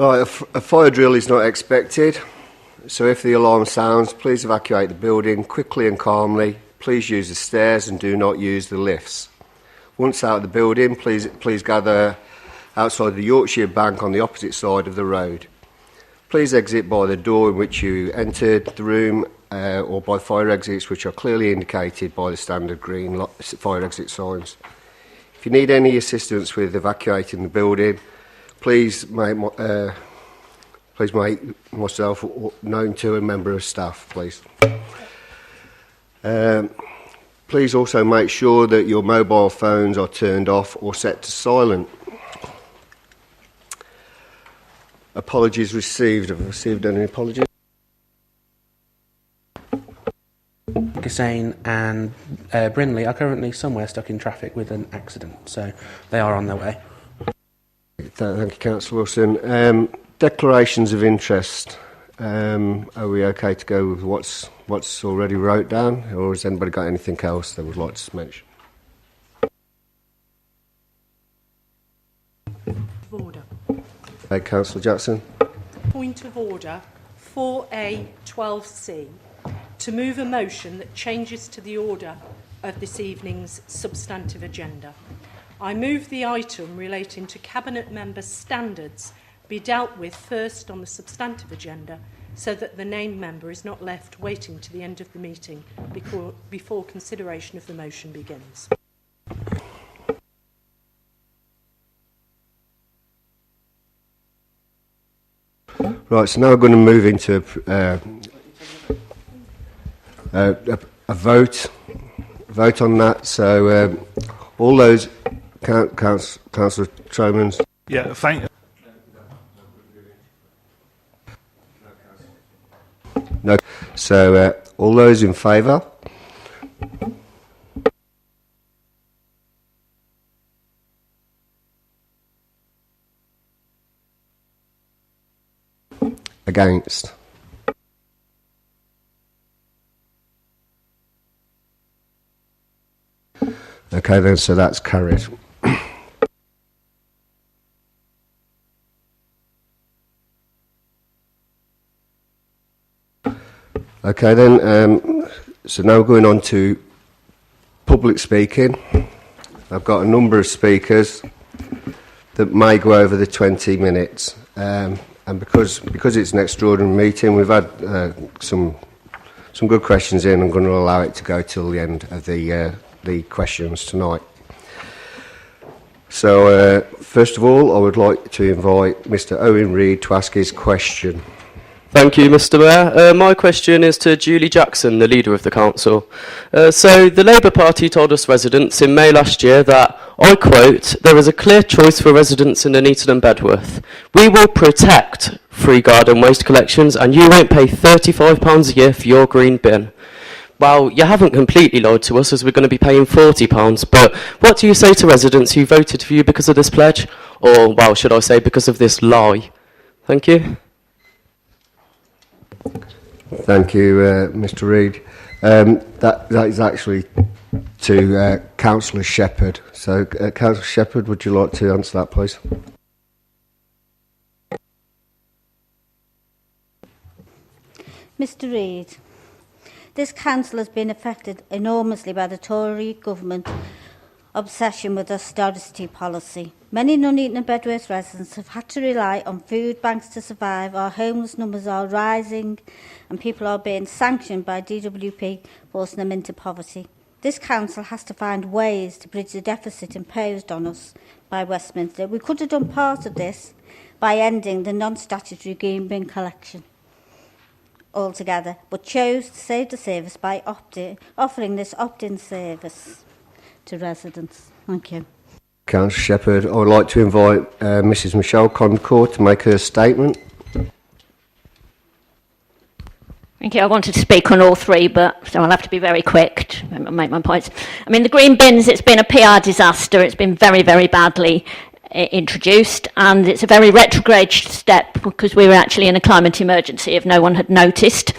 Right, a fire drill is not expected, so if the alarm sounds, please evacuate the building quickly and calmly. Please use the stairs and do not use the lifts. Once out of the building, please gather outside the Yorkshire Bank on the opposite side of the road. Please exit by the door in which you entered the room or by fire exits which are clearly indicated by the standard green fire exit signs. If you need any assistance with evacuating the building, please make myself known to a member of staff, please. Please also make sure that your mobile phones are turned off or set to silent. Apologies received. Have I received any apologies? Hussain and Brindley are currently somewhere stuck in traffic with an accident, so they are on their way. Thank you, Councillor Wilson. Declarations of interest. Are we okay to go with what's already wrote down, or has anybody got anything else they would like to mention? Order. Councillor Jackson. Point of order 4A 12C to move a motion that changes to the order of this evening's substantive agenda. I move the item relating to Cabinet Member standards be dealt with first on the substantive agenda so that the named member is not left waiting to the end of the meeting before consideration of the motion begins. Right, so now we're going to move into a vote on that. So all those, Councillor Tromans. Yeah, thank you. No. So all those in favour? Against? Okay then, so that's carried. Okay then, so now we're going on to public speaking. I've got a number of speakers that may go over the 20 minutes. And because it's an extraordinary meeting, we've had some good questions in. I'm going to allow it to go till the end of the questions tonight. So first of all, I would like to invite Mr. Owen Reid to ask his question. Thank you, Mr. Mayor. My question is to Julie Jackson, the leader of the council. So the Labour Party told us residents in May last year that, I quote, there is a clear choice for residents in Nuneaton and Bedworth. We will protect free garden waste collections and you won't pay £35 a year for your green bin. Well, you haven't completely lied to us as we're going to be paying £40, but what do you say to residents who voted for you because of this pledge? Or, well, should I say because of this lie? Thank you. Thank you, Mr. Reid. That is actually to Councillor Shepherd. So, Councillor Shepherd, would you like to answer that, please? Mr. Reid, this council has been affected enormously by the Tory government obsession with austerity policy. Many Nuneaton and Bedworth residents have had to rely on food banks to survive. Our homeless numbers are rising and people are being sanctioned by DWP, forcing them into poverty. This council has to find ways to bridge the deficit imposed on us by Westminster. We could have done part of this by ending the non-statutory green bin collection altogether, but chose to save the service by offering this opt-in service to residents. Thank you. Councillor Shepherd, I would like to invite Mrs. Michelle Concourt to make her statement. Thank you. I wanted to speak on all three, but so I'll have to be very quick to make my points. I mean, the green bins, it's been a PR disaster. It's been very, very badly introduced, and it's a very retrograde step because we were actually in a climate emergency if no one had noticed.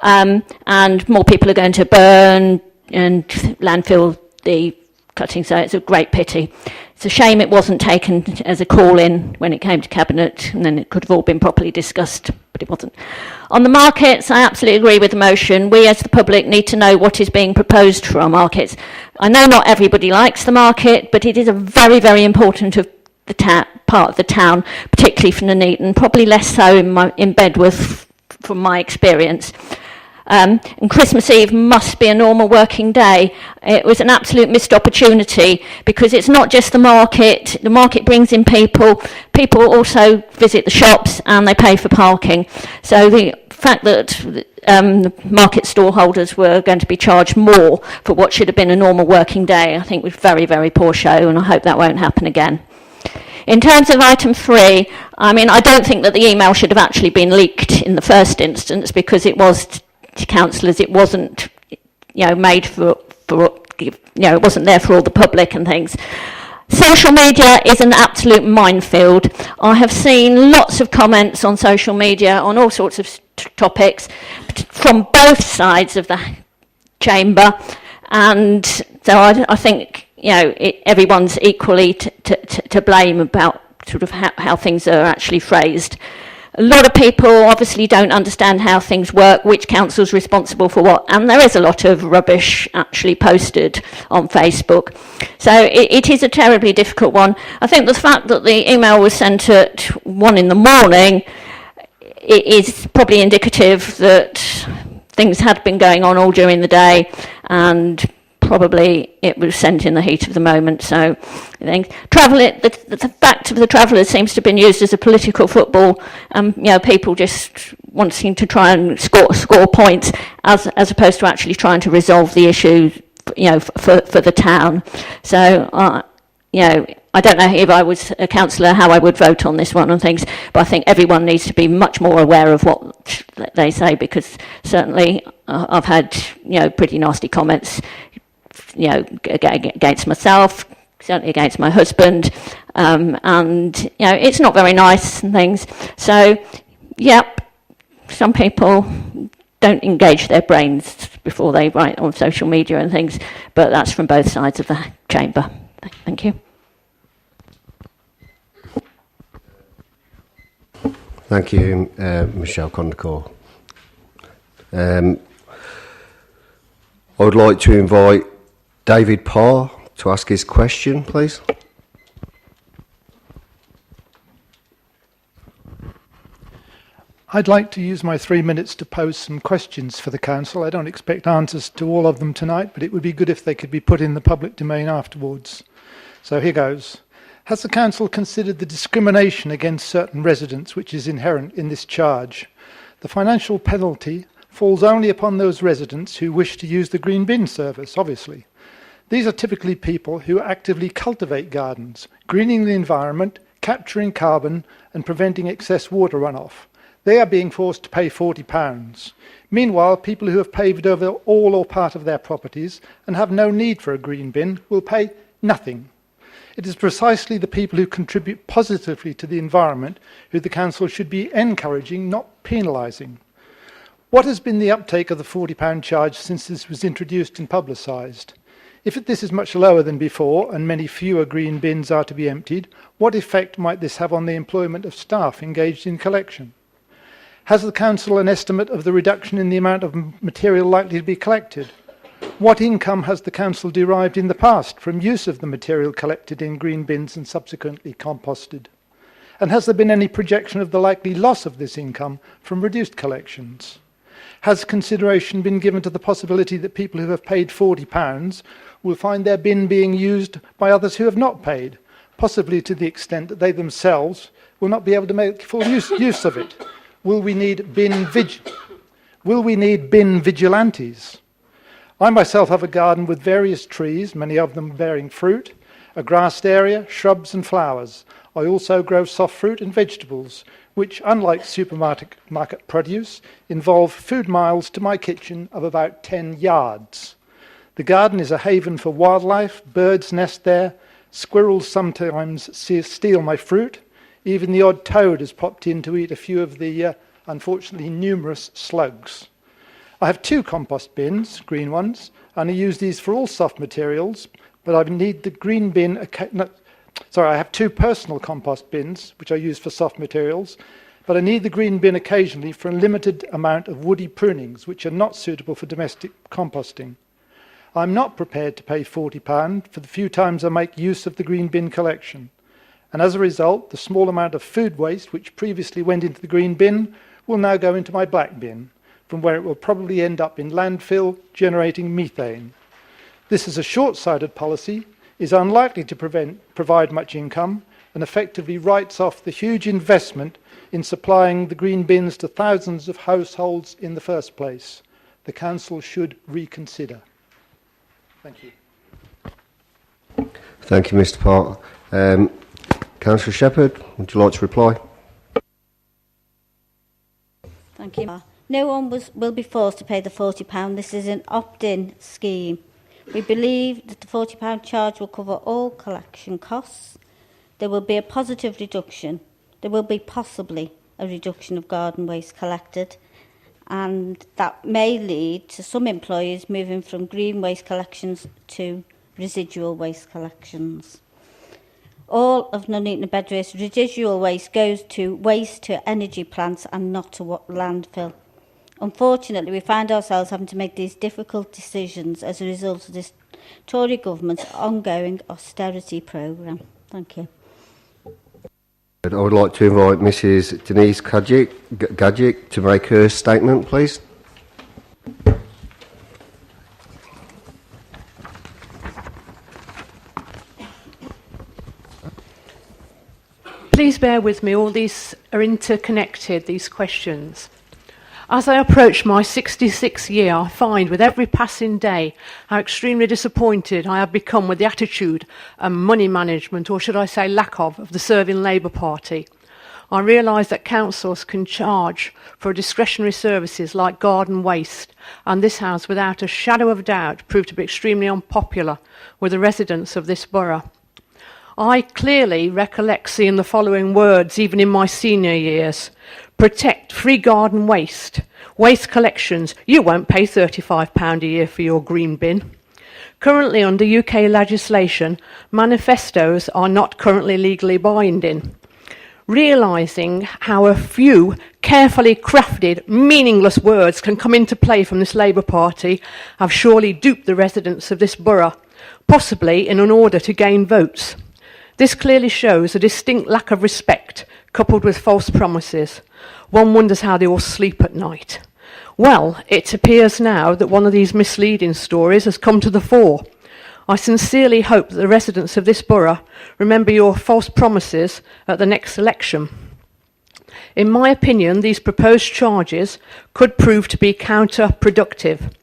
And more people are going to burn and landfill the cutting, so it's a great pity. It's a shame it wasn't taken as a call-in when it came to Cabinet, and then it could have all been properly discussed, but it wasn't. On the markets, I absolutely agree with the motion. We as the public need to know what is being proposed for our markets. I know not everybody likes the market, but it is a very, very important part of the town, particularly for Nuneaton, probably less so in Bedworth from my experience. And Christmas Eve must be a normal working day. It was an absolute missed opportunity because it's not just the market. The market brings in people. People also visit the shops and they pay for parking. So the fact that the market stallholders were going to be charged more for what should have been a normal working day, I think was very, very poor show, and I hope that won't happen again. In terms of item 3, I mean, I don't think that the email should have actually been leaked in the first instance because it was to councillors. It wasn't, made for it wasn't there for all the public and things. Social media is an absolute minefield. I have seen lots of comments on social media on all sorts of topics from both sides of the chamber, and so I think everyone's equally to blame about sort of how things are actually phrased. A lot of people obviously don't understand how things work, which council's responsible for what, and there is a lot of rubbish actually posted on Facebook. So it is a terribly difficult one. I think the fact that the email was sent at 1 a.m, it is probably indicative that things had been going on all during the day, and probably it was sent in the heat of the moment. So I think the fact of the Travellers seems to have been used as a political football, people just wanting to try and score points as opposed to actually trying to resolve the issue, for the town. So I don't know if I was a councillor how I would vote on this one and things, but I think everyone needs to be much more aware of what they say, because certainly I've had pretty nasty comments against myself, certainly against my husband, and it's not very nice and things. So some people don't engage their brains before they write on social media and things, but that's from both sides of the chamber. Thank you. Thank you, Michelle Condacore. I would like to invite David Parr to ask his question, please. I'd like to use my 3 minutes to pose some questions for the council. I don't expect answers to all of them tonight, but it would be good if they could be put in the public domain afterwards. So here goes. Has the council considered the discrimination against certain residents which is inherent in this charge? The financial penalty falls only upon those residents who wish to use the green bin service, obviously. These are typically people who actively cultivate gardens, greening the environment, capturing carbon and preventing excess water runoff. They are being forced to pay £40. Meanwhile, people who have paved over all or part of their properties and have no need for a green bin will pay nothing. It is precisely the people who contribute positively to the environment who the council should be encouraging, not penalising. What has been the uptake of the £40 charge since this was introduced and publicised? If this is much lower than before and many fewer green bins are to be emptied, what effect might this have on the employment of staff engaged in collection? Has the council an estimate of the reduction in the amount of material likely to be collected? What income has the council derived in the past from use of the material collected in green bins and subsequently composted? And has there been any projection of the likely loss of this income from reduced collections? Has consideration been given to the possibility that people who have paid £40 will find their bin being used by others who have not paid, possibly to the extent that they themselves will not be able to make full use of it? Will we need bin vigilantes? I myself have a garden with various trees, many of them bearing fruit, a grassed area, shrubs and flowers. I also grow soft fruit and vegetables, which, unlike supermarket produce, involve food miles to my kitchen of about 10 yards. The garden is a haven for wildlife, birds nest there, squirrels sometimes steal my fruit, even the odd toad has popped in to eat a few of the unfortunately numerous slugs. I have 2 compost bins, green ones, and I use these for all soft materials, but I need the green bin. I have 2 personal compost bins, which I use for soft materials, but I need the green bin occasionally for a limited amount of woody prunings, which are not suitable for domestic composting. I'm not prepared to pay £40 for the few times I make use of the green bin collection. And as a result, the small amount of food waste which previously went into the green bin will now go into my black bin, from where it will probably end up in landfill, generating methane. This is a short-sighted policy, is unlikely to provide much income, and effectively writes off the huge investment in supplying the green bins to thousands of households in the first place. The Council should reconsider. Thank you. Thank you, Mr. Park. Councillor Shepherd, would you like to reply? Thank you. No one will be forced to pay the £40. This is an opt-in scheme. We believe that the £40 charge will cover all collection costs. There will be a positive reduction. There will be possibly a reduction of garden waste collected, and that may lead to some employers moving from green waste collections to residual waste collections. All of Nuneaton and Bedworth's residual waste goes to waste to energy plants and not to landfill. Unfortunately, we find ourselves having to make these difficult decisions as a result of this Tory government's ongoing austerity programme. Thank you. I would like to invite Mrs. Denise Gadgic to make her statement, please. Please bear with me, all these are interconnected, these questions. As I approach my 66th year, I find with every passing day how extremely disappointed I have become with the attitude and money management, or should I say lack of the serving Labour Party. I realise that councils can charge for discretionary services like garden waste, and this has, without a shadow of doubt, proved to be extremely unpopular with the residents of this borough. I clearly recollect seeing the following words even in my senior years: protect free garden waste, waste collections, you won't pay £35 a year for your green bin. Currently under UK legislation, manifestos are not currently legally binding. Realising how a few carefully crafted, meaningless words can come into play from this Labour Party have surely duped the residents of this borough, possibly in an order to gain votes. This clearly shows a distinct lack of respect, coupled with false promises. One wonders how they all sleep at night. Well, it appears now that one of these misleading stories has come to the fore. I sincerely hope that the residents of this borough remember your false promises at the next election. In my opinion, these proposed charges could prove to be counterproductive.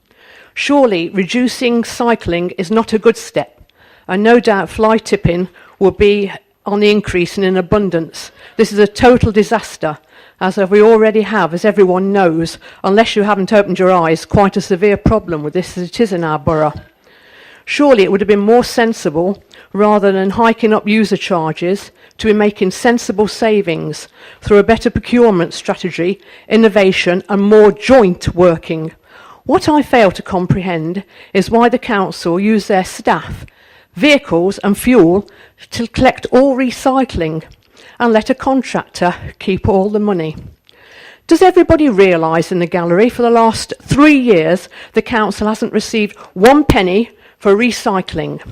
Surely reducing cycling is not a good step, and no doubt fly tipping will be on the increase and in abundance. This is a total disaster, as we already have, as everyone knows, unless you haven't opened your eyes, quite a severe problem with this as it is in our borough. Surely it would have been more sensible, rather than hiking up user charges, to be making sensible savings through a better procurement strategy, innovation and more joint working. What I fail to comprehend is why the council use their staff, vehicles and fuel to collect all recycling and let a contractor keep all the money. Does everybody realise in the gallery for the last 3 years the council hasn't received 1 penny for recycling?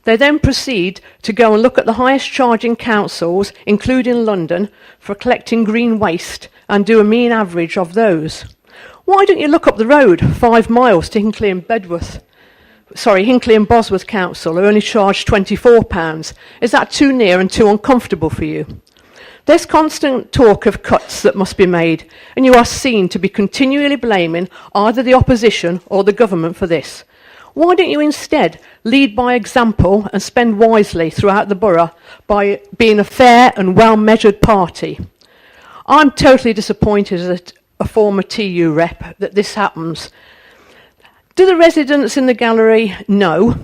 They then proceed to go and look at the highest charging councils, including London, for collecting green waste and do a mean average of those. Why don't you look up the road 5 miles to Hinckley and Bosworth Council, who only charge £24. Is that too near and too uncomfortable for you? There's constant talk of cuts that must be made, and you are seen to be continually blaming either the opposition or the government for this. Why don't you instead lead by example and spend wisely throughout the borough by being a fair and well-measured party? I'm totally disappointed as a former TU rep that this happens. Do the residents in the gallery know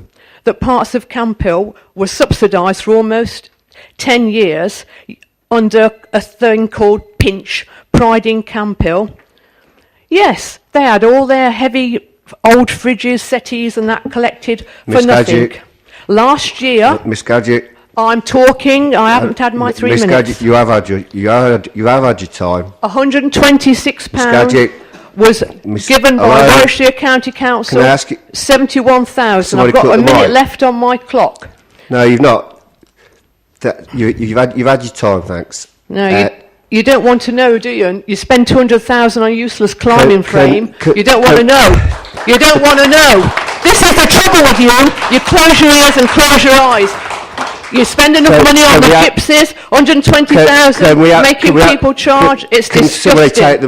that parts of Camp Hill were subsidised for almost 10 years under a thing called Pinch, Pride in Camp Hill? Yes, they had all their heavy old fridges, settees and that collected for Ms. nothing. Gadget. Last year, Miss Gadget. I'm talking. I haven't had my 3 Miss minutes. Gadget, you have had your time. £126 was given by Hello? Warwickshire County Council. Can I ask you? 71,000. Somebody I've got cut a the minute mic. left on my clock. No, you've not. You've had your time, thanks. No, you don't want to know, do you? And you spend 200,000 on a useless climbing frame. You don't want to know. You don't want to know. This is the trouble with you. You close your ears and close your eyes. You spend enough money on the gypsies, 120,000, making people charge. It's disgusting. Can somebody take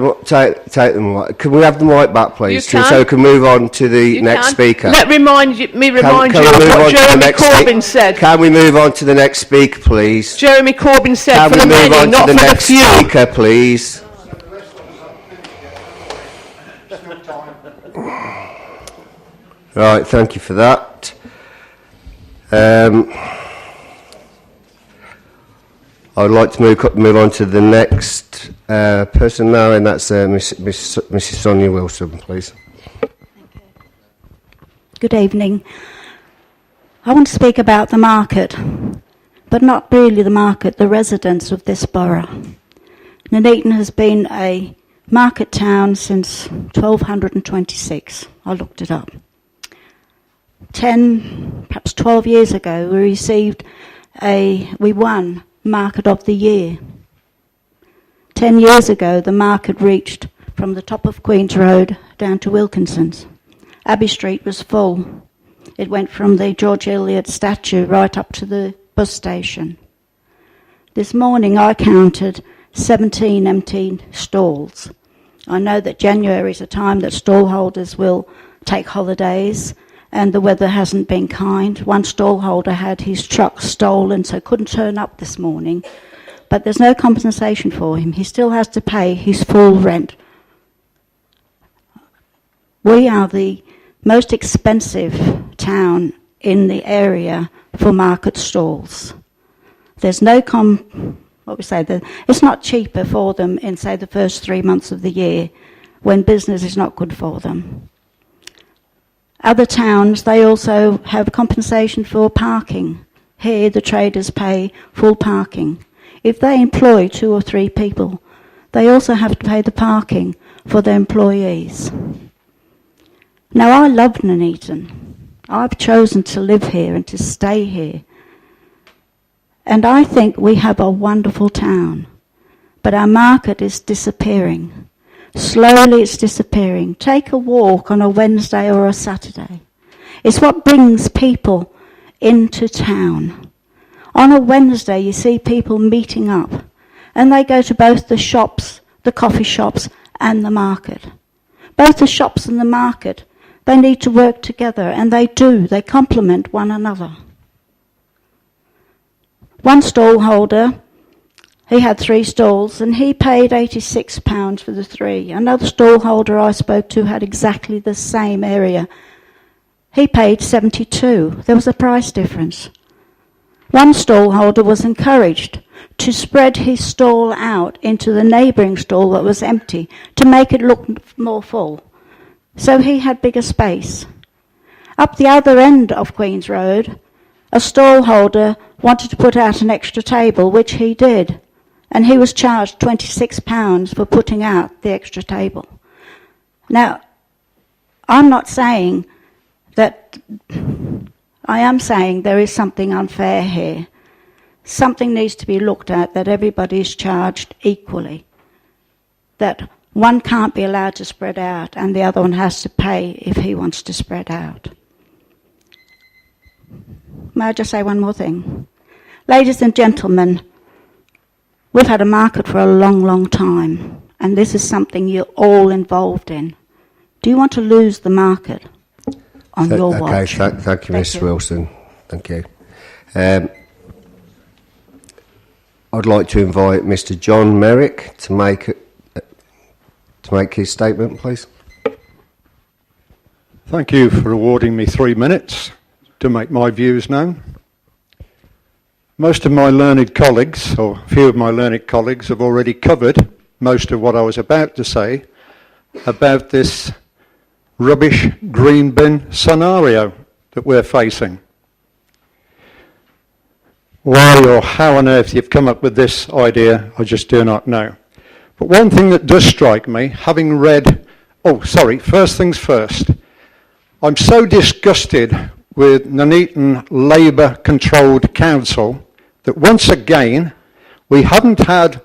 them? Can we have the mic back, please, so we can move on to the next speaker? Let me remind you of what Jeremy Corbyn said. Can we move on to the next speaker, please? Jeremy Corbyn said, can for the many, not for the few. Can we move on to the next speaker, please? Right, thank you for that. I'd like to move on to the next person now, and that's Mrs. Sonia Wilson, please. Good evening. I want to speak about the market, but not really the market, the residents of this borough. Nuneaton has been a market town since 1226. I looked it up. 10, perhaps 12 years ago, we won Market of the Year. 10 years ago, the market reached from the top of Queen's Road down to Wilkinson's. Abbey Street was full. It went from the George Eliot statue right up to the bus station. This morning I counted 17 empty stalls. I know that January is a time that stallholders will take holidays, and the weather hasn't been kind. One stallholder had his truck stolen, so couldn't turn up this morning. But there's no compensation for him. He still has to pay his full rent. We are the most expensive town in the area for market stalls. There's no it's not cheaper for them in, say, the first 3 months of the year when business is not good for them. Other towns, they also have compensation for parking. Here, the traders pay full parking. If they employ 2 or 3 people, they also have to pay the parking for their employees. Now, I love Nuneaton. I've chosen to live here and to stay here. And I think we have a wonderful town. But our market is disappearing. Slowly it's disappearing. Take a walk on a Wednesday or a Saturday. It's what brings people into town. On a Wednesday you see people meeting up, and they go to both the shops, the coffee shops and the market. Both the shops and the market, they need to work together, and they do. They complement one another. One stallholder, he had 3 stalls, and he paid £86 for the 3. Another stallholder I spoke to had exactly the same area. He paid £72. There was a price difference. One stallholder was encouraged to spread his stall out into the neighbouring stall that was empty to make it look more full. So he had bigger space. Up the other end of Queen's Road, a stallholder wanted to put out an extra table, which he did. And he was charged £26 for putting out the extra table. Now, I'm not saying that, I am saying there is something unfair here. Something needs to be looked at, that everybody is charged equally. That one can't be allowed to spread out and the other one has to pay if he wants to spread out. May I just say one more thing? Ladies and gentlemen, we've had a market for a long, long time, and this is something you're all involved in. Do you want to lose the market on your watch? Okay, thank you, Ms. Wilson. Thank you. I'd like to invite Mr. John Merrick to make his statement, please. Thank you for awarding me 3 minutes to make my views known. Most of my learned colleagues, or a few of my learned colleagues, have already covered most of what I was about to say about this rubbish green bin scenario that we're facing. why or how on earth you've come up with this idea, I just do not know. But one thing that does strike me, having read... first things first. I'm so disgusted with Nuneaton Labour-controlled council that once again we haven't had,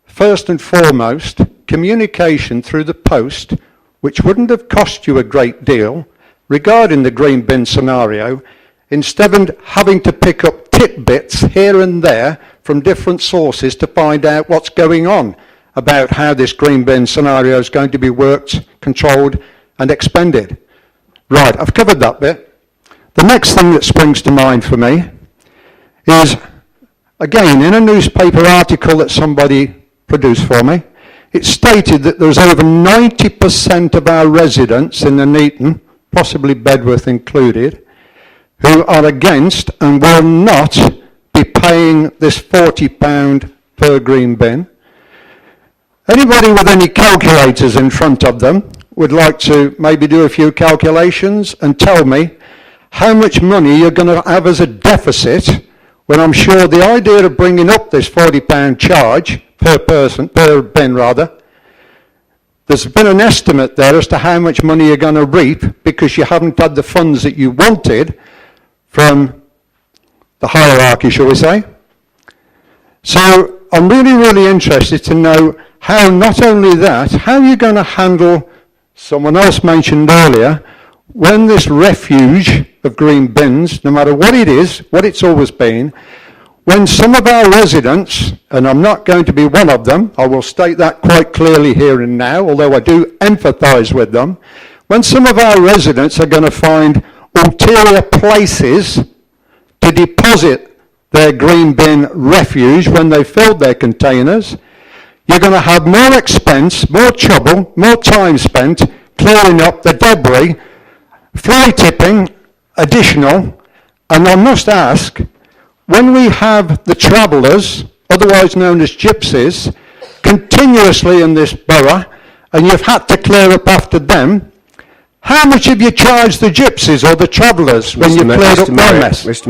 first and foremost, communication through the post, which wouldn't have cost you a great deal, regarding the green bin scenario, instead of having to pick up tidbits here and there from different sources to find out what's going on about how this green bin scenario is going to be worked, controlled and expended. Right, I've covered that bit. The next thing that springs to mind for me is, again, in a newspaper article that somebody produced for me, it stated that there's over 90% of our residents in Nuneaton, possibly Bedworth included, who are against and will not be paying this £40 per green bin. Anybody with any calculators in front of them would like to maybe do a few calculations and tell me how much money you're going to have as a deficit, when I'm sure the idea of bringing up this £40 charge per person, per bin rather, there's been an estimate there as to how much money you're going to reap because you haven't had the funds that you wanted from the hierarchy, shall we say. So I'm really, really interested to know how, not only that, how you're going to handle, someone else mentioned earlier, when this refuge of green bins, no matter what it is, what it's always been, when some of our residents, and I'm not going to be one of them, I will state that quite clearly here and now, although I do empathise with them, when some of our residents are going to find ulterior places to deposit their green bin refuse when they filled their containers, you're going to have more expense, more trouble, more time spent clearing up the debris, fly tipping, additional, and I must ask, when we have the travellers, otherwise known as gypsies, continuously in this borough, and you've had to clear up after them, how much have you charged the gypsies or the travellers when you cleared up their mess? Mr.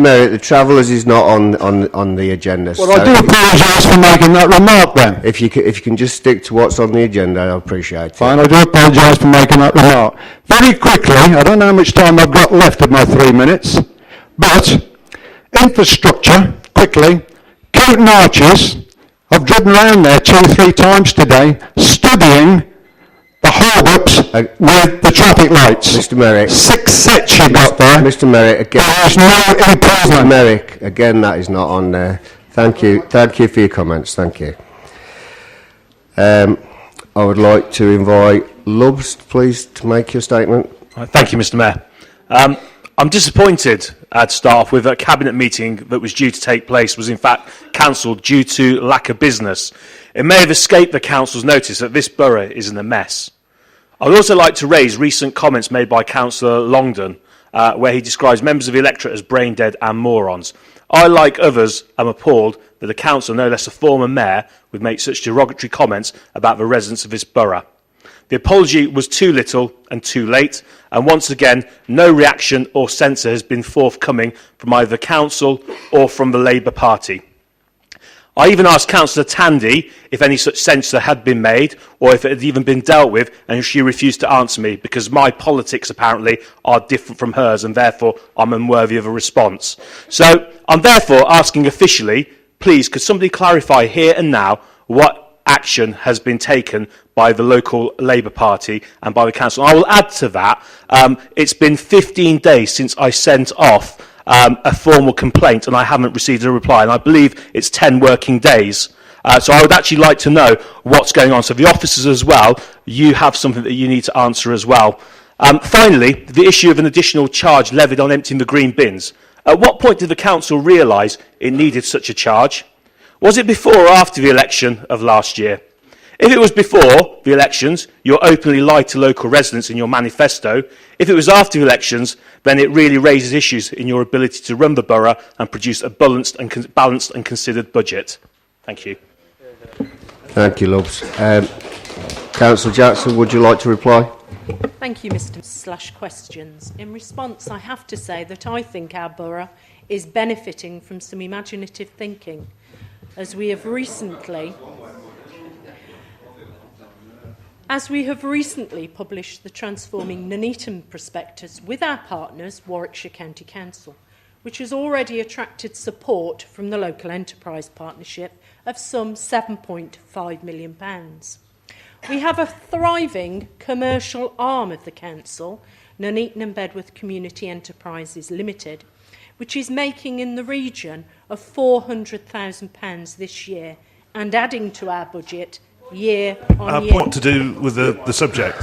Merritt, the travellers is not on the agenda. Well, I do apologise for making that remark then. If you can just stick to what's on the agenda, I appreciate it. Fine, I do apologise for making that remark. Very quickly, I don't know how much time I've got left of my 3 minutes, but infrastructure, quickly, Coton Arches, I've driven around there 2 or 3 times today, studying the hold-ups with the traffic lights. Mr. Merrick. 6 sets you got there. Mr. Merrick, again. There's no improvement. Mr. Merrick, again, that is not on there. Thank you for your comments. Thank you. I would like to invite Lubbs, please, to make your statement. Thank you, Mr. Mayor. I'm disappointed to start off with a cabinet meeting that was due to take place was in fact cancelled due to lack of business. It may have escaped the council's notice that this borough is in a mess. I would also like to raise recent comments made by Councillor Longdon, where he describes members of the electorate as brain dead and morons. I, like others, am appalled that a councillor, no less a former mayor, would make such derogatory comments about the residents of this borough. The apology was too little and too late, and once again, no reaction or censure has been forthcoming from either the council or from the Labour Party. I even asked Councillor Tandy if any such censure had been made or if it had even been dealt with, and she refused to answer me because my politics apparently are different from hers and therefore I'm unworthy of a response. So I'm therefore asking officially, please could somebody clarify here and now what action has been taken by the local Labour Party and by the council. I will add to that, it's been 15 days since I sent off a formal complaint and I haven't received a reply, and I believe it's 10 working days. So I would actually like to know what's going on. So the officers as well, you have something that you need to answer as well. Finally, the issue of an additional charge levied on emptying the green bins. At what point did the council realise it needed such a charge? Was it before or after the election of last year? If it was before the elections, you openly lied to local residents in your manifesto. If it was after the elections, then it really raises issues in your ability to run the borough and produce a balanced and considered budget. Thank you. Thank you, Lubbs. Councillor Jackson, would you like to reply? Thank you, Mr. / Questions. In response, I have to say that I think our borough is benefiting from some imaginative thinking, as we have recently published the Transforming Nuneaton prospectus with our partners, Warwickshire County Council, which has already attracted support from the local enterprise partnership of some £7.5 million. We have a thriving commercial arm of the council, Nuneaton and Bedworth Community Enterprises Limited, which is making in the region of £400,000 this year and adding to our budget year on year. What to do with the subject?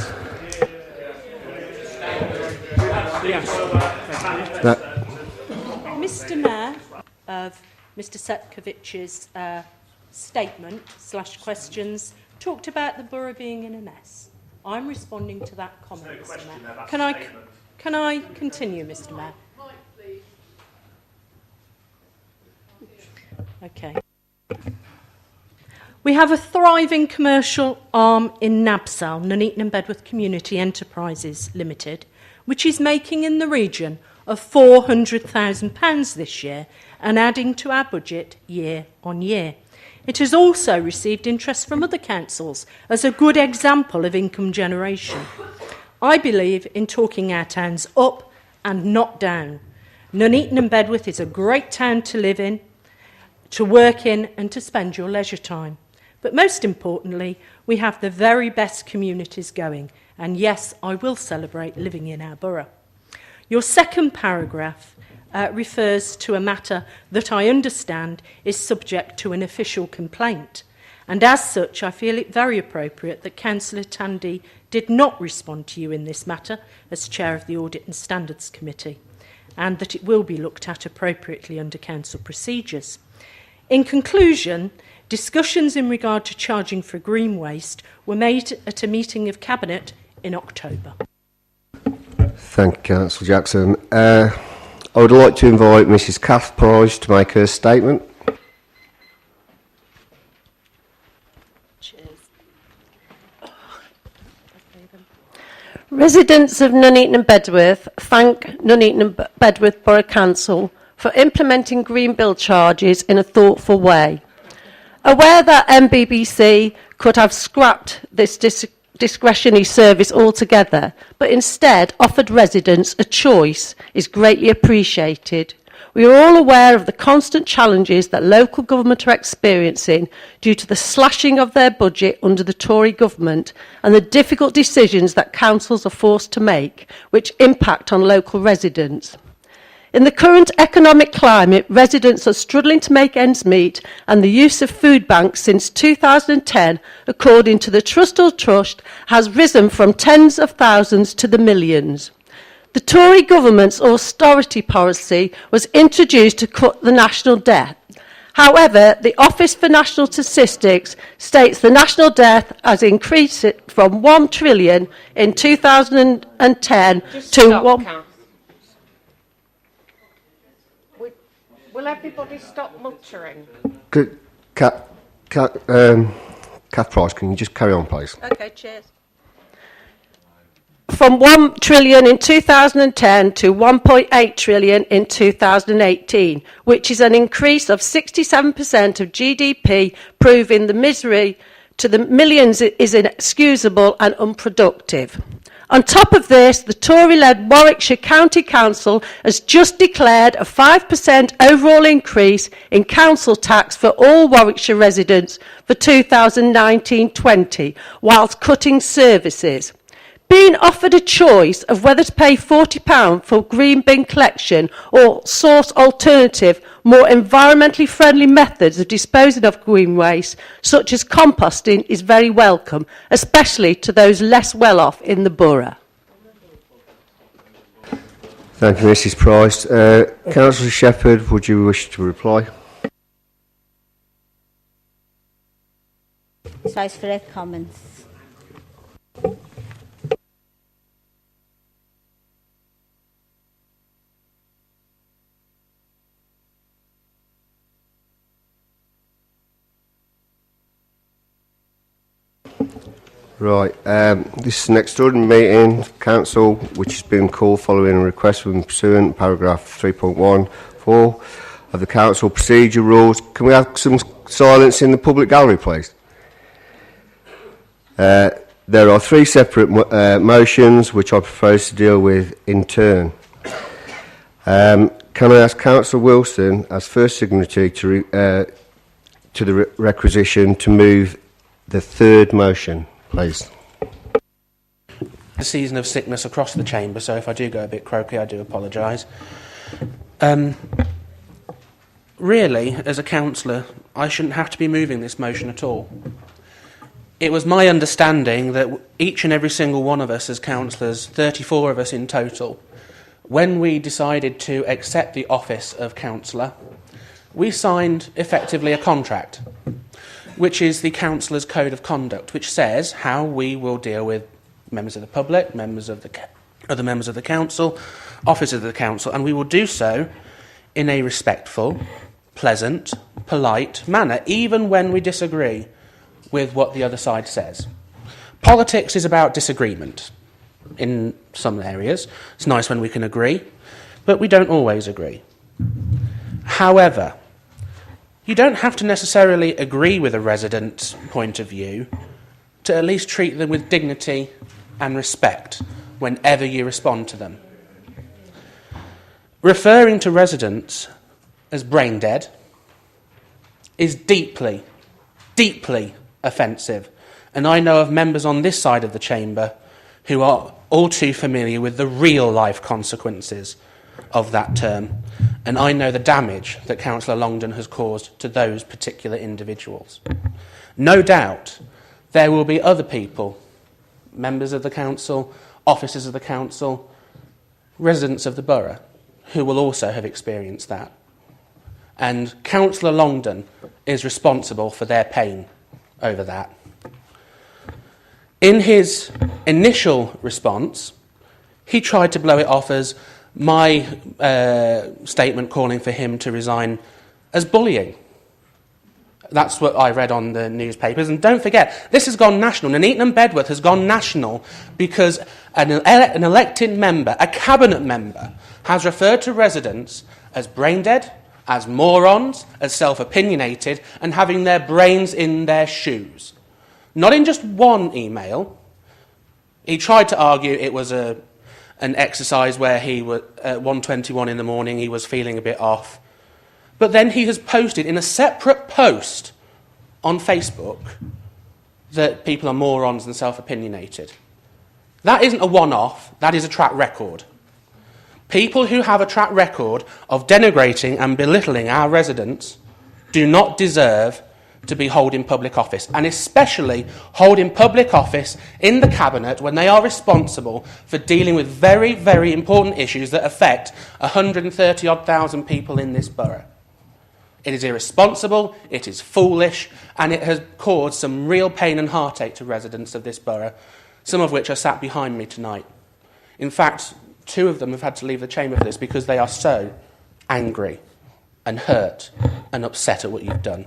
Mr. Mayor, of Mr. Setkovich's statement / questions talked about the borough being in a mess. I'm responding to that comment, Mr. Mayor. Can I continue, Mr. Mayor? Okay. We have a thriving commercial arm in NABSAL, Nuneaton and Bedworth Community Enterprises Limited, which is making in the region of £400,000 this year and adding to our budget year on year. It has also received interest from other councils as a good example of income generation. I believe in talking our towns up and not down. Nuneaton and Bedworth is a great town to live in, to work in and to spend your leisure time. But most importantly, we have the very best communities going. And yes, I will celebrate living in our borough. Your second paragraph refers to a matter that I understand is subject to an official complaint. And as such, I feel it very appropriate that Councillor Tandy did not respond to you in this matter as Chair of the Audit and Standards Committee, and that it will be looked at appropriately under council procedures. In conclusion, discussions in regard to charging for green waste were made at a meeting of Cabinet in October. Thank you, Councillor Jackson. I would like to invite Mrs. Kath Price to make her statement. Cheers. Residents of Nuneaton and Bedworth thank Nuneaton and Bedworth Borough Council for implementing green bill charges in a thoughtful way. Aware that MBBC could have scrapped this discretionary service altogether, but instead offered residents a choice, is greatly appreciated. We are all aware of the constant challenges that local government are experiencing due to the slashing of their budget under the Tory government and the difficult decisions that councils are forced to make, which impact on local residents. In the current economic climate, residents are struggling to make ends meet, and the use of food banks since 2010, according to the Trustall Trust, has risen from tens of thousands to the millions. The Tory government's austerity policy was introduced to cut the national debt. However, the Office for National Statistics states the national debt has increased from 1 trillion in 2010 to 1... Will everybody stop muttering? Kath Price, can you just carry on, please? Okay, cheers. From 1 trillion in 2010 to 1.8 trillion in 2018, which is an increase of 67% of GDP, proving the misery to the millions is inexcusable and unproductive. On top of this, the Tory-led Warwickshire County Council has just declared a 5% overall increase in council tax for all Warwickshire residents for 2019-20, whilst cutting services. Being offered a choice of whether to pay £40 for green bin collection or source alternative, more environmentally friendly methods of disposing of green waste, such as composting, is very welcome, especially to those less well off in the borough. Thank you, Mrs. Price. Councillor Shepherd, would you wish to reply? Size for their comments. Right, this is an extraordinary meeting, Council, which has been called following a request from pursuant paragraph 3.1 4 of the Council Procedure Rules. Can we have some silence in the public gallery, please? There are 3 separate motions which I propose to deal with in turn. Can I ask Councillor Wilson, as first signatory to the requisition, to move the 3rd motion, please? The season of sickness across the chamber, so if I do go a bit croaky, I do apologise. Really, as a councillor, I shouldn't have to be moving this motion at all. It was my understanding that each and every single one of us as councillors, 34 of us in total, when we decided to accept the office of councillor, we signed effectively a contract, which is the councillor's code of conduct, which says how we will deal with members of the public, other members of the council, officers of the council, and we will do so in a respectful, pleasant, polite manner, even when we disagree with what the other side says. Politics is about disagreement in some areas. It's nice when we can agree, but we don't always agree. However, you don't have to necessarily agree with a resident's point of view to at least treat them with dignity and respect whenever you respond to them. Referring to residents as brain dead is deeply, deeply offensive, and I know of members on this side of the chamber who are all too familiar with the real life consequences of that term, and I know the damage that Councillor Longdon has caused to those particular individuals. No doubt there will be other people, members of the council, officers of the council, residents of the borough, who will also have experienced that. And Councillor Longdon is responsible for their pain over that. In his initial response, he tried to blow it off as my statement calling for him to resign as bullying. That's what I read on the newspapers. And don't forget, this has gone national. Nuneaton and Bedworth has gone national because an elected member, a cabinet member, has referred to residents as brain dead, as morons, as self-opinionated, and having their brains in their shoes. Not in just one email. He tried to argue it was an exercise where he was at 1:21 in the morning, he was feeling a bit off. But then he has posted in a separate post on Facebook that people are morons and self-opinionated. That isn't a one-off, that is a track record. People who have a track record of denigrating and belittling our residents do not deserve to be holding public office, and especially holding public office in the Cabinet when they are responsible for dealing with very, very important issues that affect 130,000 people in this borough. It is irresponsible, it is foolish, and it has caused some real pain and heartache to residents of this borough, some of which are sat behind me tonight. In fact, 2 of them have had to leave the chamber for this because they are so angry and hurt and upset at what you've done.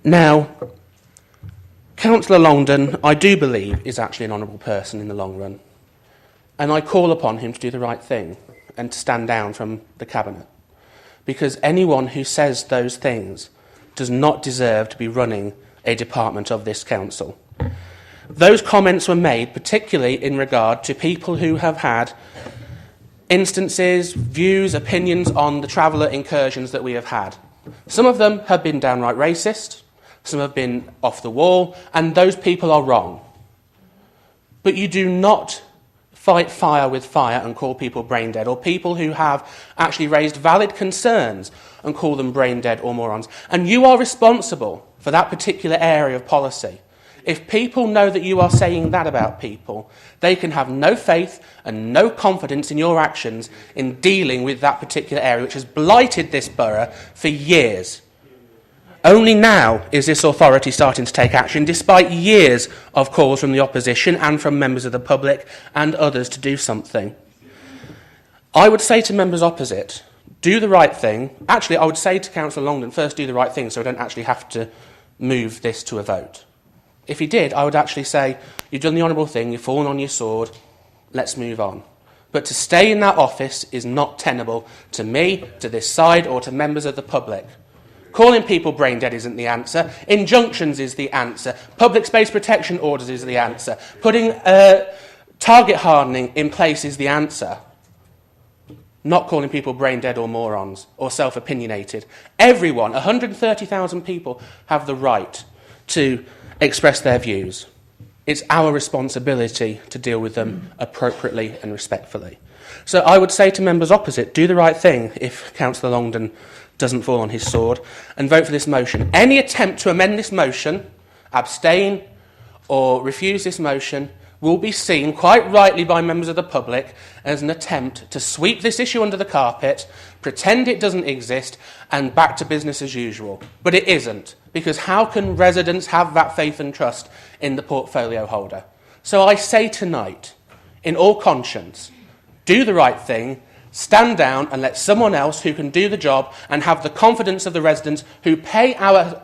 Now, Councillor Longdon, I do believe, is actually an honourable person in the long run, and I call upon him to do the right thing and to stand down from the Cabinet, because anyone who says those things does not deserve to be running a department of this council. Those comments were made particularly in regard to people who have had instances, views, opinions on the traveller incursions that we have had. Some of them have been downright racist, some have been off the wall, and those people are wrong. But you do not fight fire with fire and call people brain dead, or people who have actually raised valid concerns and call them brain dead or morons. And you are responsible for that particular area of policy. If people know that you are saying that about people, they can have no faith and no confidence in your actions in dealing with that particular area, which has blighted this borough for years. Only now is this authority starting to take action, despite years of calls from the opposition and from members of the public and others to do something. I would say to members opposite, do the right thing. Actually, I would say to Councillor Longdon, first do the right thing so I don't actually have to move this to a vote. If he did, I would actually say, you've done the honourable thing, you've fallen on your sword, let's move on. But to stay in that office is not tenable to me, to this side, or to members of the public. Calling people brain dead isn't the answer. Injunctions is the answer. Public space protection orders is the answer. Putting target hardening in place is the answer. Not calling people brain dead or morons or self-opinionated. Everyone, 130,000 people, have the right to express their views. It's our responsibility to deal with them appropriately and respectfully. So I would say to members opposite, do the right thing if Councillor Longden doesn't fall on his sword, and vote for this motion. Any attempt to amend this motion, abstain or refuse this motion, will be seen, quite rightly by members of the public, as an attempt to sweep this issue under the carpet, pretend it doesn't exist, and back to business as usual. But it isn't, because how can residents have that faith and trust in the portfolio holder? So I say tonight, in all conscience, do the right thing, stand down and let someone else who can do the job and have the confidence of the residents who pay our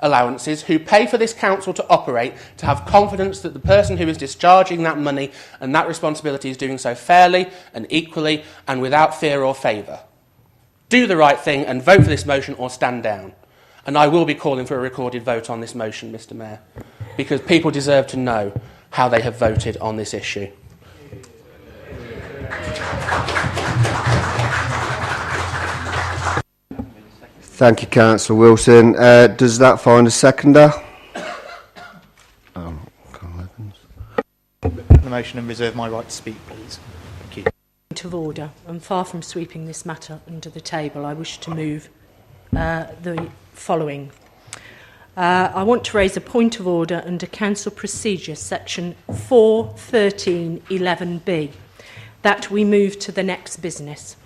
allowances, who pay for this council to operate, to have confidence that the person who is discharging that money and that responsibility is doing so fairly and equally and without fear or favour. Do the right thing and vote for this motion or stand down. And I will be calling for a recorded vote on this motion, Mr. Mayor, because people deserve to know how they have voted on this issue. Thank you, Councillor Wilson. Does that find a seconder? The motion and reserve my right to speak, please. Thank you. Point of order, and far from sweeping this matter under the table, I wish to move the following. I want to raise a point of order under Council Procedure, section 4.13.11b, that we move to the next business.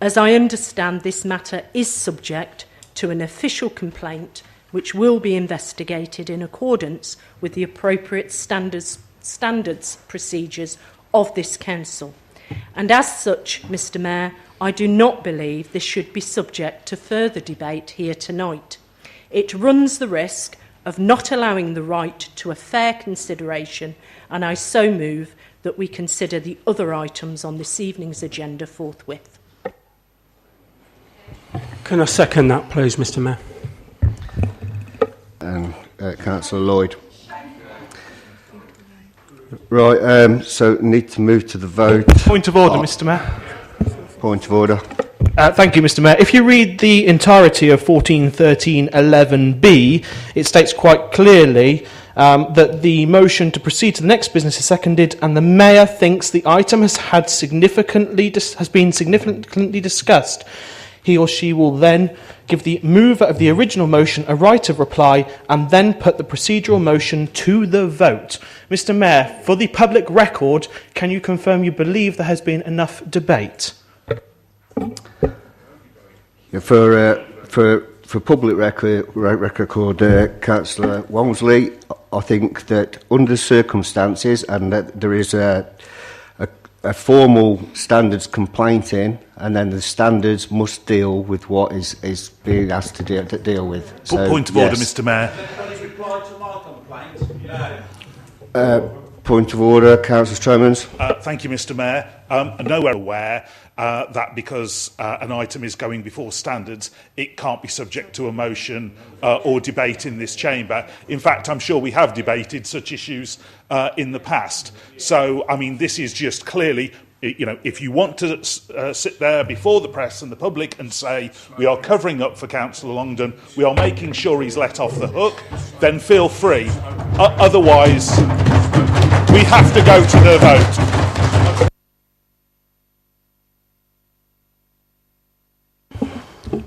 As I understand, this matter is subject to an official complaint which will be investigated in accordance with the appropriate standards procedures of this council. And as such, Mr. Mayor, I do not believe this should be subject to further debate here tonight. It runs the risk of not allowing the right to a fair consideration, and I so move that we consider the other items on this evening's agenda forthwith. Can I second that, please, Mr. Mayor? And Councillor Lloyd. Right, so need to move to the vote. Point of order, Mr. Mayor. Point of order. Thank you, Mr. Mayor. If you read the entirety of 14.13.11b, it states quite clearly that the motion to proceed to the next business is seconded, and the Mayor thinks the item has been significantly discussed. He or she will then give the mover of the original motion a right of reply and then put the procedural motion to the vote. Mr. Mayor, for the public record, can you confirm you believe there has been enough debate? Yeah, for public record, Councillor Walmsley, I think that under the circumstances and that there is a formal standards complaint in, and then the standards must deal with what is being asked to deal with. So, Point of order, Mr. Mayor. Point of order, Councillor Tremans. Thank you, Mr. Mayor. I'm nowhere aware that because an item is going before standards, it can't be subject to a motion or debate in this chamber. In fact, I'm sure we have debated such issues in the past. So, I mean, this is just clearly, you know, if you want to sit there before the press and the public and say we are covering up for Councillor Longden, we are making sure he's let off the hook, then feel free. Otherwise, we have to go to the vote.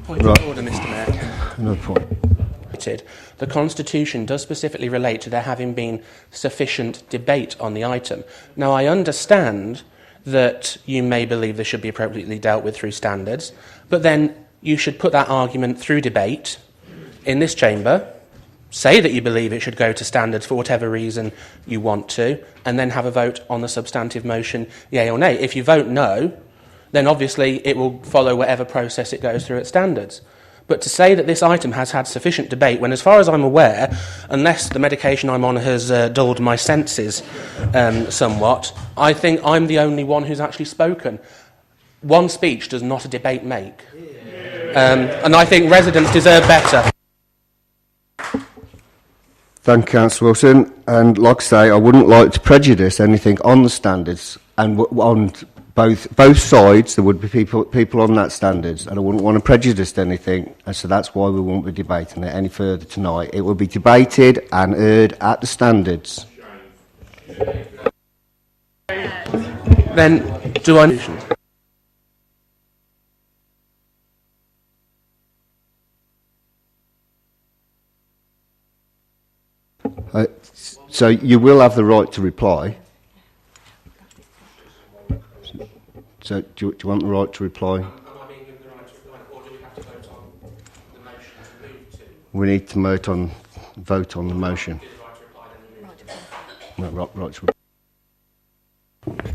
Point of order, Mr. Mayor. Another point. The Constitution does specifically relate to there having been sufficient debate on the item. Now, I understand that you may believe this should be appropriately dealt with through standards, but then you should put that argument through debate in this chamber, say that you believe it should go to standards for whatever reason you want to, and then have a vote on the substantive motion, yea or nay. If you vote no, then obviously it will follow whatever process it goes through at standards. But to say that this item has had sufficient debate, when as far as I'm aware, unless the medication I'm on has dulled my senses somewhat, I think I'm the only one who's actually spoken. One speech does not a debate make. And I think residents deserve better. Thank you, Councillor Wilson. And like I say, I wouldn't like to prejudice anything on the standards, and on both sides there would be people on that standards, and I wouldn't want to prejudice anything, and so that's why we won't be debating it any further tonight. It will be debated and heard at the standards. Then, do I... So you will have the right to reply. So do you want the right to reply? Am I being given the right to reply, or do we have to vote on the motion to move to? We need to vote on the motion. No, right to reply.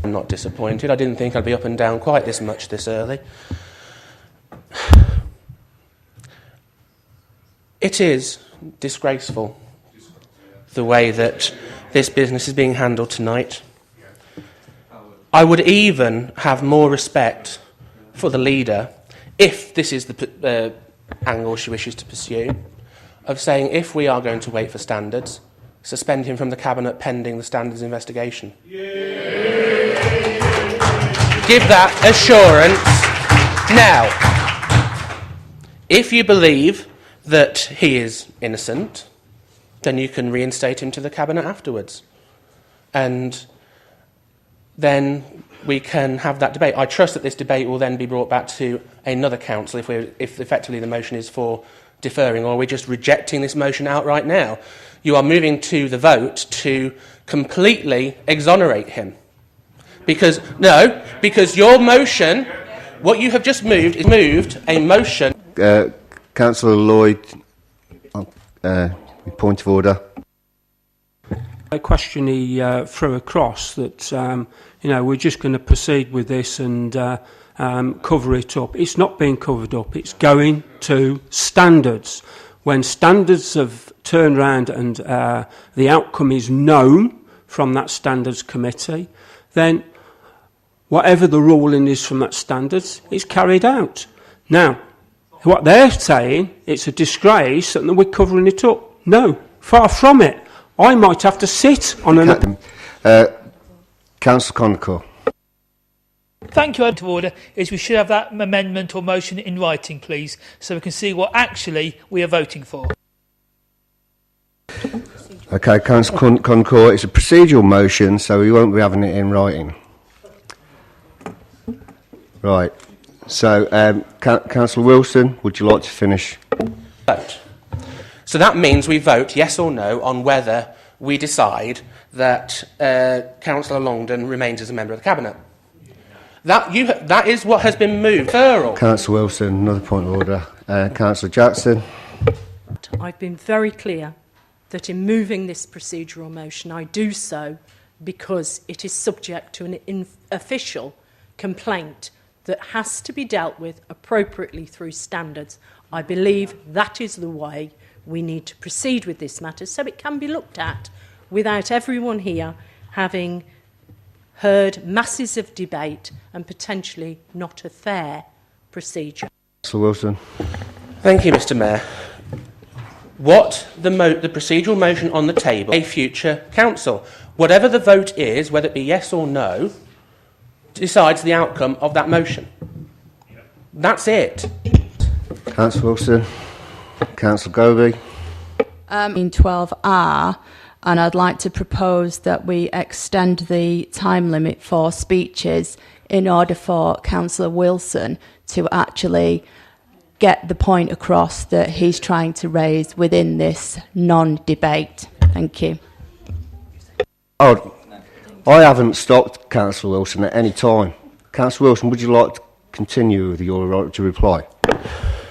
I'm not disappointed. I didn't think I'd be up and down quite this much this early. It is disgraceful the way that this business is being handled tonight. I would even have more respect for the leader, if this is the angle she wishes to pursue, of saying if we are going to wait for standards, suspend him from the Cabinet pending the standards investigation. Give that assurance now. If you believe that he is innocent, then you can reinstate him to the Cabinet afterwards. And then we can have that debate. I trust that this debate will then be brought back to another council if effectively the motion is for deferring, or we're just rejecting this motion outright now. You are moving to the vote to completely exonerate him. Because your motion, what you have just moved, is moved a motion... Councillor Lloyd, point of order. A question he threw across that, we're just going to proceed with this and cover it up. It's not being covered up. It's going to standards. When standards have turned around and the outcome is known from that standards committee, then whatever the ruling is from that standards is carried out. Now, what they're saying, it's a disgrace and that we're covering it up. No, far from it. I might have to sit on an... Councillor Connacher. Thank you. Out of order is we should have that amendment or motion in writing, please, so we can see what actually we are voting for. Okay, Councillor Connacher, it's a procedural motion, so we won't be having it in writing. Right. So, Councillor Wilson, would you like to finish? Vote. So that means we vote yes or no on whether we decide that Councillor Longdon remains as a member of the Cabinet. That is what has been moved. Councillor Wilson, another point of order. Councillor Jackson. I've been very clear that in moving this procedural motion, I do so because it is subject to an official complaint that has to be dealt with appropriately through standards. I believe that is the way we need to proceed with this matter so it can be looked at without everyone here having heard masses of debate and potentially not a fair procedure. Councillor Wilson. Thank you, Mr. Mayor. What the procedural motion on the table, a future council, whatever the vote is, whether it be yes or no, decides the outcome of that motion. That's it. Councillor Wilson. Councillor Govey. In 12R, and I'd like to propose that we extend the time limit for speeches in order for Councillor Wilson to actually get the point across that he's trying to raise within this non-debate. Thank you. Oh, I haven't stopped Councillor Wilson at any time. Councillor Wilson, would you like to continue with your right to reply?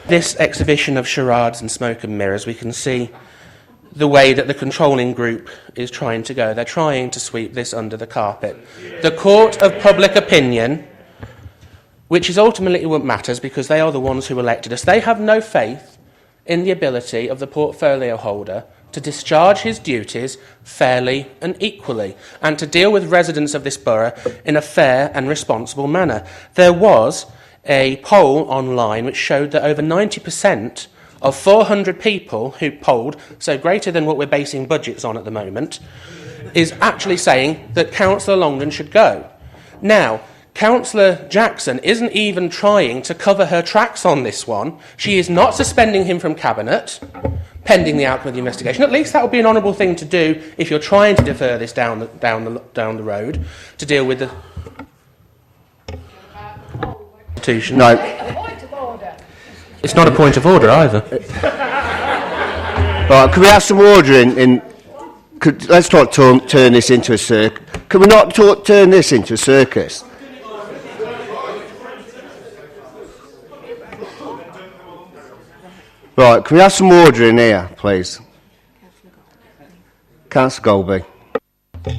This exhibition of charades and smoke and mirrors, we can see the way that the controlling group is trying to go. They're trying to sweep this under the carpet. The court of public opinion which is ultimately what matters because they are the ones who elected us. They have no faith in the ability of the portfolio holder to discharge his duties fairly and equally and to deal with residents of this borough in a fair and responsible manner. There was a poll online which showed that over 90% of 400 people who polled, so greater than what we're basing budgets on at the moment, is actually saying that Councillor Longden should go. Now, Councillor Jackson isn't even trying to cover her tracks on this one. She is not suspending him from Cabinet, pending the outcome of the investigation. At least that would be an honourable thing to do if you're trying to defer this down the road to deal with the Constitution. No. It's not a point of order either. Right, can we have some order in let's not turn this into a circus. Can we not turn this into a circus? Right, can we have some order in here, please? Councillor Golby.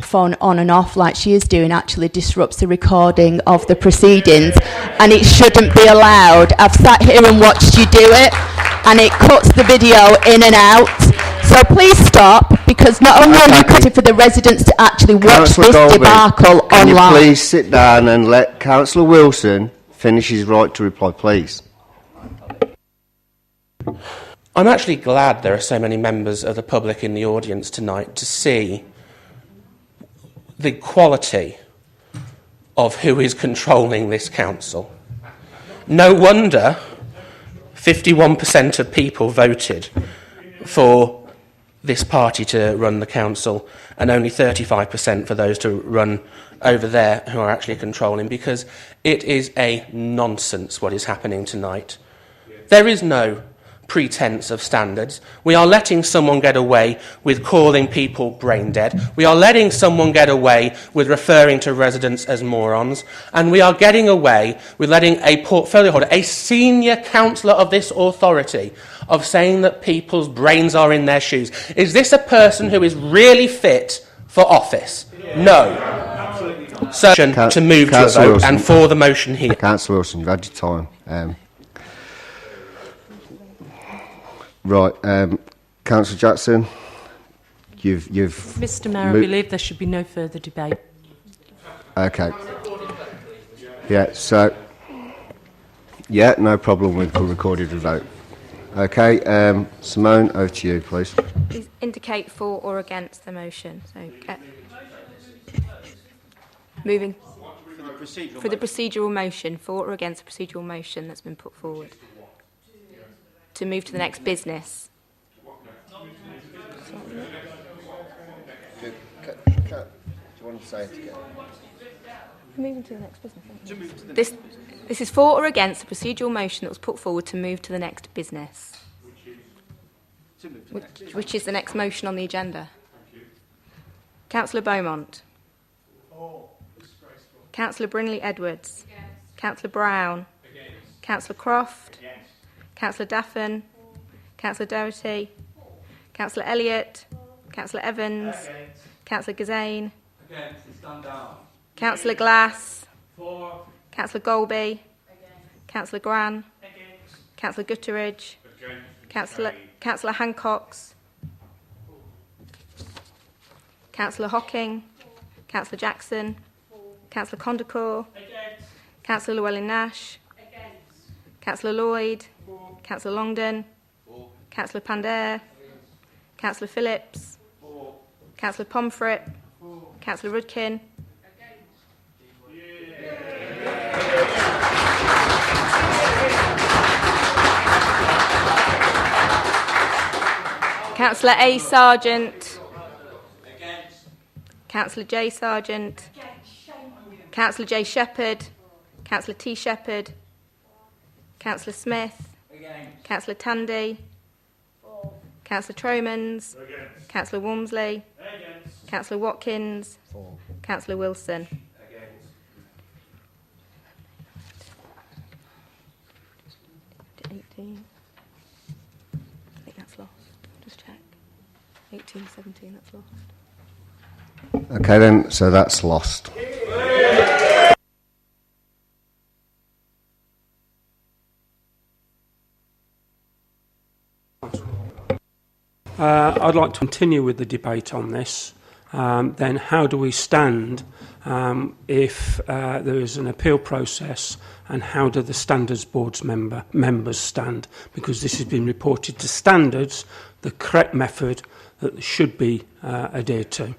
Phone on and off like she is doing actually disrupts the recording of the proceedings, and it shouldn't be allowed. I've sat here and watched you do it, and it cuts the video in and out. So please stop, because not only are you cutting for the residents to actually watch this debacle can online. you please sit down and let Councillor Wilson finish his right to reply, please? I'm actually glad there are so many members of the public in the audience tonight to see the quality of who is controlling this council. No wonder 51% of people voted for this party to run the council and only 35% for those to run over there who are actually controlling, because it is a nonsense what is happening tonight. There is no pretense of standards. We are letting someone get away with calling people brain dead. We are letting someone get away with referring to residents as morons. And we are getting away with letting a portfolio holder, a senior councillor of this authority, of saying that people's brains are in their shoes. Is this a person who is really fit for office? No. So to move to a vote Wilson, and for the motion here. Councillor Wilson, you've had your time. Right, Councillor Jackson, you've Mr. Mayor, I believe there should be no further debate. Okay. Yeah. So. Yeah, no problem with the recorded vote. Okay, Simone, over to you, please. Please indicate for or against the motion. So, moving for the procedural motion, for or against the procedural motion that's been put forward. To move to the next business. Do you want to say it again? Moving to the next business. This is for or against the procedural motion that was put forward to move to the next business. Which is the next motion on the agenda. Councillor Beaumont. Councillor Brinley Edwards. Councillor Brown. Councillor Croft. Councillor Daffin, Councillor Doherty, Councillor Elliott, Councillor Evans, Councillor Gazane, Councillor Glass, Councillor Golby, Councillor Gran, Councillor Gutteridge, Councillor Hancox, Councillor Hocking, Councillor Jackson, Councillor Condacour, Councillor Llewellyn-Nash, Councillor Lloyd, Councillor Longden, Councillor Pandare, Councillor Phillips, Councillor Pomfret, Councillor Rudkin, Councillor A. Sargent, Councillor J. Sargent, Councillor J. Shepherd, Councillor T. Shepherd, Councillor Smith, Councillor Tandy, Councillor Tromans, Councillor Walmsley, Councillor Watkins, Councillor Wilson. To 18. I think that's lost. Just check. 18, 17, that's lost. Okay, then, so that's lost. I'd like to continue with the debate on this. Then how do we stand if there is an appeal process, and how do the Standards Board's members stand? Because this has been reported to Standards, the correct method that should be adhered to.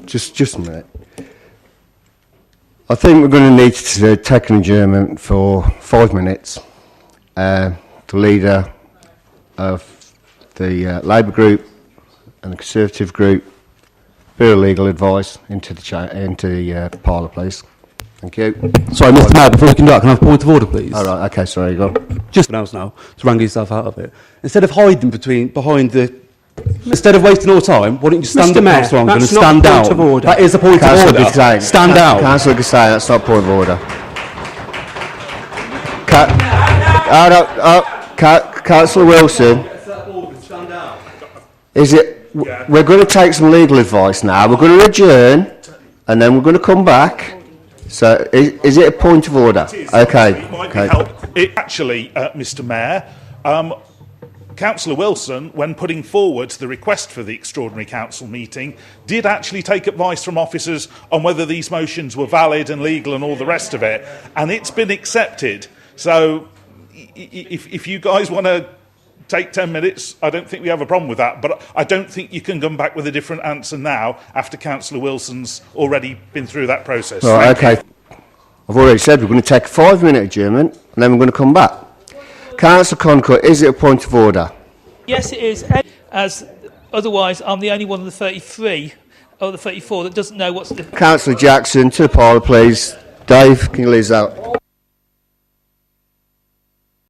Just a minute. I think we're going to need to take an adjournment for 5 minutes. The leader of the Labour group and the Conservative group, bit of legal advice into the parlour, please. Thank you. Sorry, Mr. Mayor, before we can do that, can I have a point of order, please? All right, okay, sorry, go on. Just else now, to wrangle yourself out of it. Instead of hiding behind the... Instead of wasting all time, why don't you just stand Mr. up, Mayor, Councillor Anglin, and that's not stand a point down? of order. That is a point Councillor of order. Gassain, Stand down. Councillor Gassain, that's not a point of order. Councillor Wilson, is it? We're going to take some legal advice now. We're going to adjourn, and then we're going to come back. So, is it a point of order? Okay. It might be help. Actually, Mr. Mayor, Councillor Wilson, when putting forward the request for the extraordinary council meeting, did actually take advice from officers on whether these motions were valid and legal and all the rest of it, and it's been accepted. So, if you guys want to take 10 minutes, I don't think we have a problem with that, but I don't think you can come back with a different answer now after Councillor Wilson's already been through that process. Right, okay. I've already said we're going to take a 5-minute adjournment, and then we're going to come back. Councillor Concord, is it a point of order? Yes, it is. As otherwise, I'm the only one of the 33 or the 34 that doesn't know what's the... Councillor Jackson, to the parlour, please. Dave, can you leave that?